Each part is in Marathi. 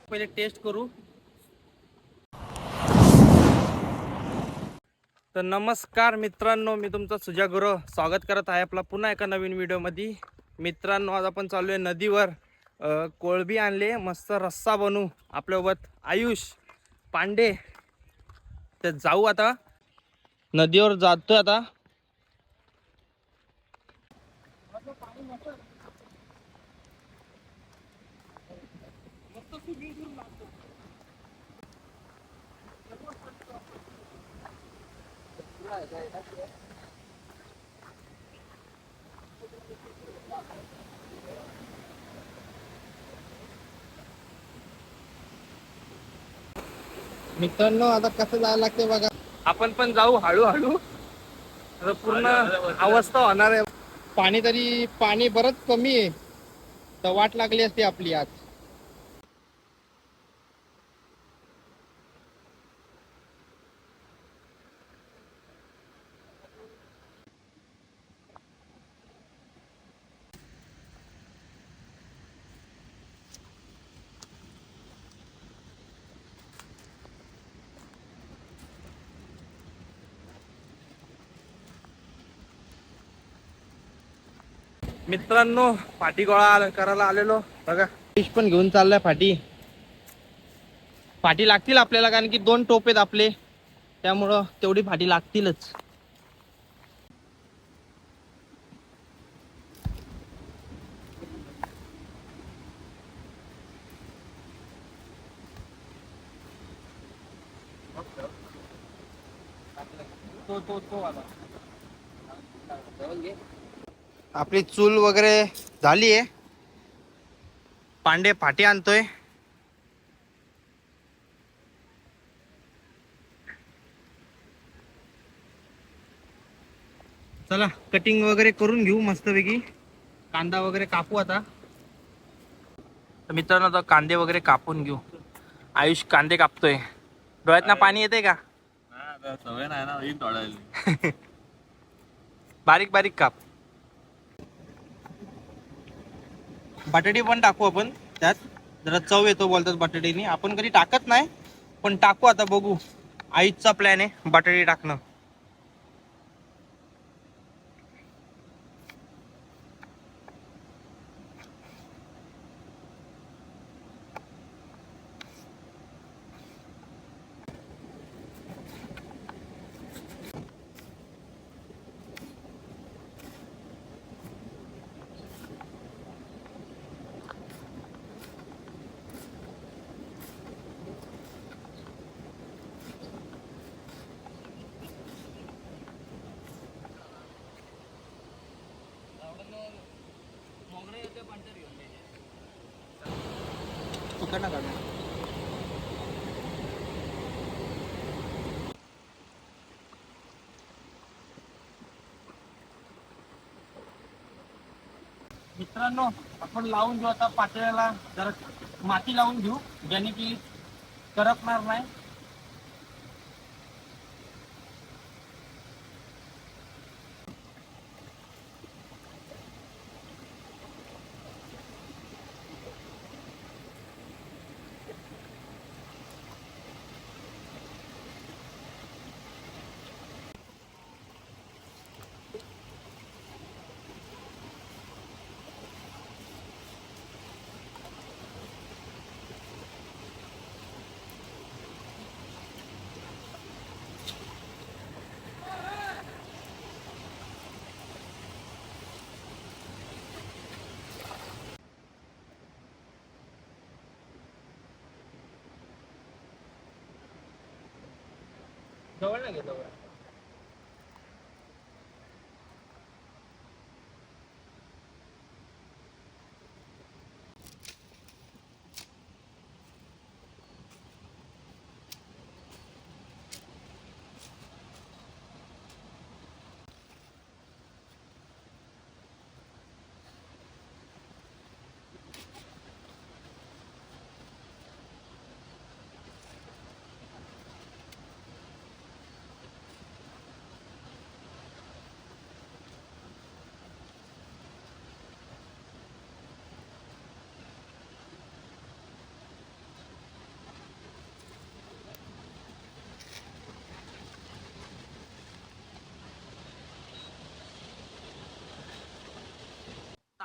पहिले टेस्ट करू. तर नमस्कार मित्रांनो, मी तुमचा सुजा गुरु स्वागत करत आहे आपला पुन्हा एका नवीन व्हिडिओमध्ये. मित्रांनो, आज आपण चालू आहे नदीवर. कोळंबी आणले, मस्त रस्सा बनवू. आपल्यासोबत आयुष पांडे. तर जाऊ आता नदीवर, जातोय आता. मित्रांनो, आता कसं जायला लागते बघा. आपण पण जाऊ हळूहळू. पूर्ण अवस्था होणार आहे. पाणी बरंच कमी आहे, तर वाट लागली असती आपली आज. मित्रांनो, फाटी गोळा करायला आलेलो बघा. फिश पण घेऊन चाललाय फाटी लागतील आपल्याला, कारण की 2 टोप आहेत आपले, त्यामुळं तेवढी फाटी लागतीलच. आपली चूल वगैरे झाली आहे. पांडे फाटी आणतोय. चला कटिंग वगैरे करून घेऊ मस्तपैकी. कांदा वगैरे कापू आता. तर मित्रांनो, आता कांदे वगैरे कापून घेऊ. आयुष कांदे कापतोय. डोळ्यातना पाणी येते का? सवय नाही ना, येईन थोड्या. बारीक बारीक काप. बटाटे पण टाकू आपण त्यात, जरा चव येतो बोलतात बटाट्यानी. आपण कधी टाकत नाही, पण टाकू आता, बघू. आईचा प्लॅन आहे बटाटे टाकणं. मित्रांनो, आपण लावून घेऊ आता पातेल्याला. जरा माती लावून घेऊ, ज्याने की करपणार नाही. जवळ नाही घेतो.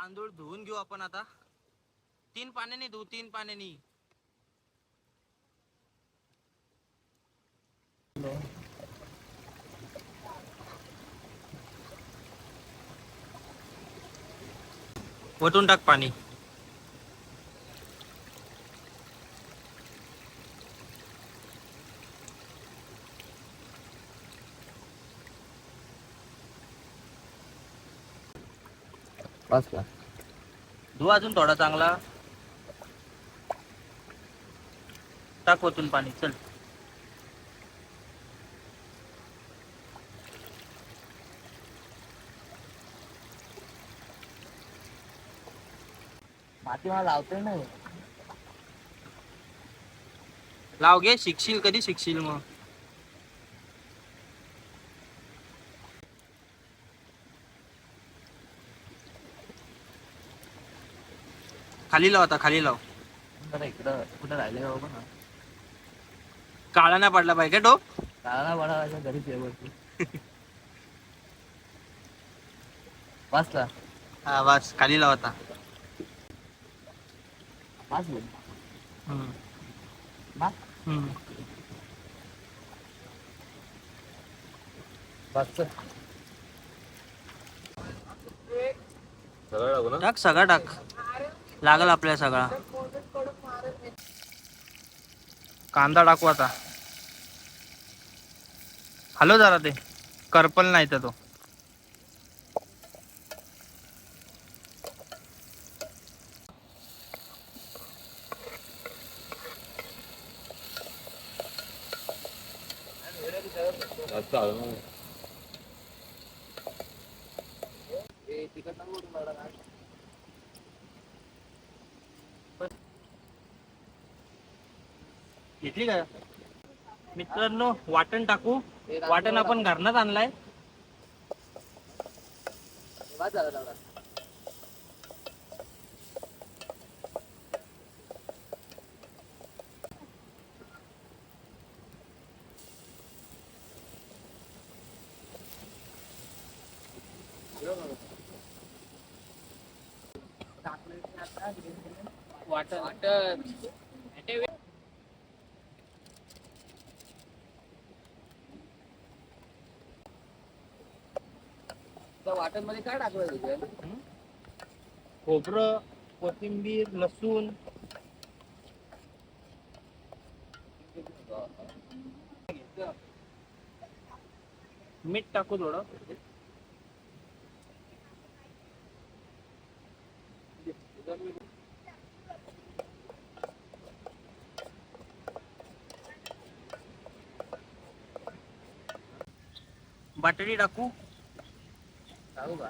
तांदूळ धुवून घेऊ आपण आता. 3 पाण्याने धुऊ, 3 पाण्याने. वतून टाक पाणी. वाचला. धुवा अजून थोडा चांगला. टाक वतून पाणी. चल. माती मला लावतोय नाही. लाव घे. शिकशील कधी शिकशील मग. खाली लाव आता, खाली लाव. जरा इकडं कुठं राहिले बाबा ना. काळा नाही पडला पाहिजे डोक. काळा बडा घरी जेवढती. वाचला. हा बस खाली लाव आता. वाचले. हम्म. बस टाक सगळा टाक. लागल आपल्या सगळा. कांदा टाकू आता. हॅलो जरा ते करपल नाही तर तो. घेतली का मित्रांनो? वाटण टाकू. वाटण आपण घरनाच आणलाय. वाटण वाटण मध्ये काय टाकलं? खोबरं, कोथिंबीर, लसूण. मीठ टाकू थोडं. बटाटी टाकू. टाकू का?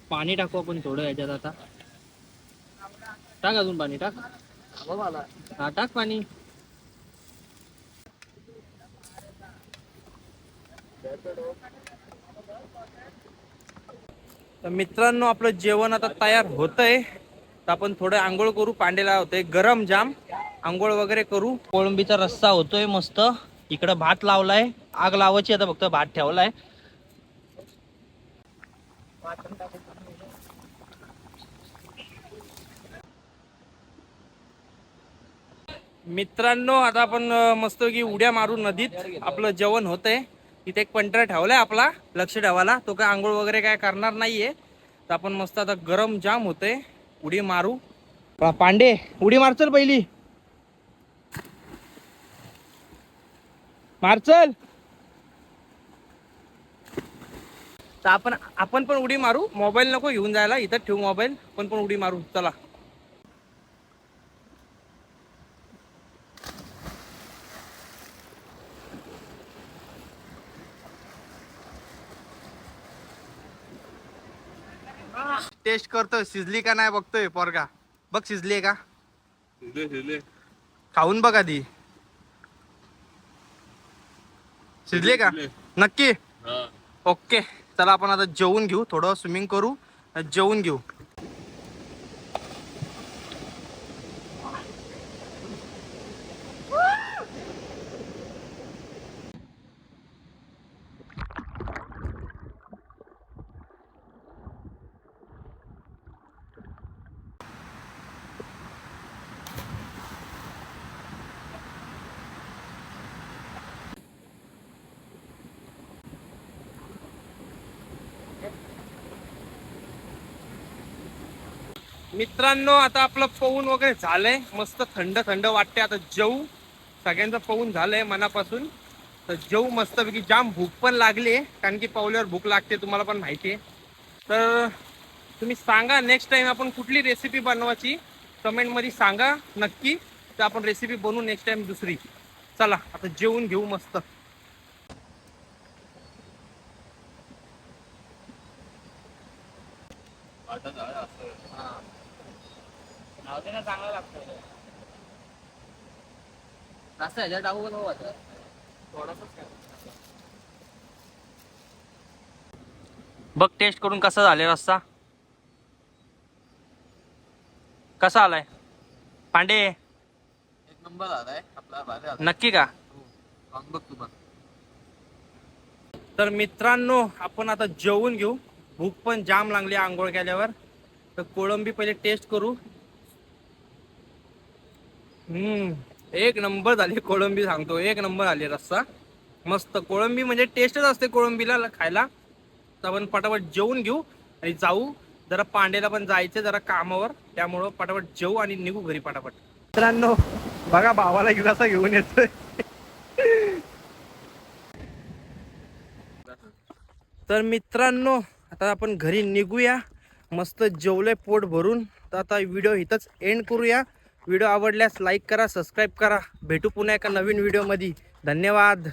पाणी टाकू आपण थोडं याच्यात आता. टाक अजून पाणी टाक. हा टाक पाणी. तर मित्रांनो आपलं जेवण आता तयार होतंय. तर आपण थोडं आंघोळ करू. पांडेला होतंय गरम जाम. आंघोळ वगैरे करू. कोळंबीचा रस्सा होतोय मस्त. इकडं भात लावलाय. आग लावायची आता, फक्त भात ठेवलाय. मित्रांनो आता आपण मस्त की उड्या मारू नदीत. आपलं जेवण होतंय. इथे एक पंटरा ठेवलाय आपला, लक्ष ठेवायला. तो काय आंघोळ वगैरे काय करणार नाहीये. तर आपण मस्त आता गरम जाम होतंय, उडी मारू. पांडे उडी मारचल पहिली. मारचल. तर आपण पण उडी मारू. मोबाईल नको घेऊन जायला, इथं ठेवू मोबाईल. पण उडी मारू. चला. टेस्ट करतोय शिजली का नाही बघतोय पोरगा. बघ शिजली का. शिजले. खाऊन बघ आधी. शिजले का नक्की ओके. चला आपण आता जेवून घेऊ, थोडं स्विमिंग करू, जेवून घेऊ. मित्रांनो आता आपलं पवून वगैरे झालंय, मस्त थंड थंड वाटते. आता जेवू, सगळ्यांचं पवून झालंय मनापासून. तर जेवू मस्तपैकी. जाम भूक पण लागली आहे, कारण की पवल्यावर भूक लागते, तुम्हाला पण माहिती आहे. तर तुम्ही सांगा नेक्स्ट टाइम आपण कुठली रेसिपी बनवायची, कमेंटमध्ये सांगा नक्की. तर आपण रेसिपी बनवू नेक्स्ट टाइम दुसरी. चला आता जेवून घेऊ मस्त. चांगलं लागतं रस्ता ह्याच्या टाकू नको आता बघ टेस्ट करून कसा झाले रस्सा, कसा आलाय पांडे? एक नंबर आलाय आपला भारी आला. नक्की का? बघ तू बघ. तर मित्रांनो आपण आता जेवून घेऊ, भूक पण जाम लागली आंघोळ केल्यावर. तर कोळंबी पहिले टेस्ट करू. एक नंबर झाली कोळंबी, सांगतो एक नंबर आली रस्सा मस्त. कोळंबी म्हणजे टेस्टच असते कोळंबीला खायला. तर आपण पटापट जेवून घेऊ आणि जाऊ. जरा पांडेला पण जायचं जरा कामावर, त्यामुळं पटापट जेवू आणि निघू घरी पटापट. मित्रांनो बघा भावाला गिलासा घेऊन येतोय. तर मित्रांनो आता आपण घरी निघूया, मस्त जेवलंय पोट भरून. तर आता व्हिडिओ इथंच एंड करूया. व्हिडिओ आवडल्यास लाईक करा, सबस्क्राईब करा. भेटू पुन्हा एका नवीन व्हिडिओमध्ये. धन्यवाद.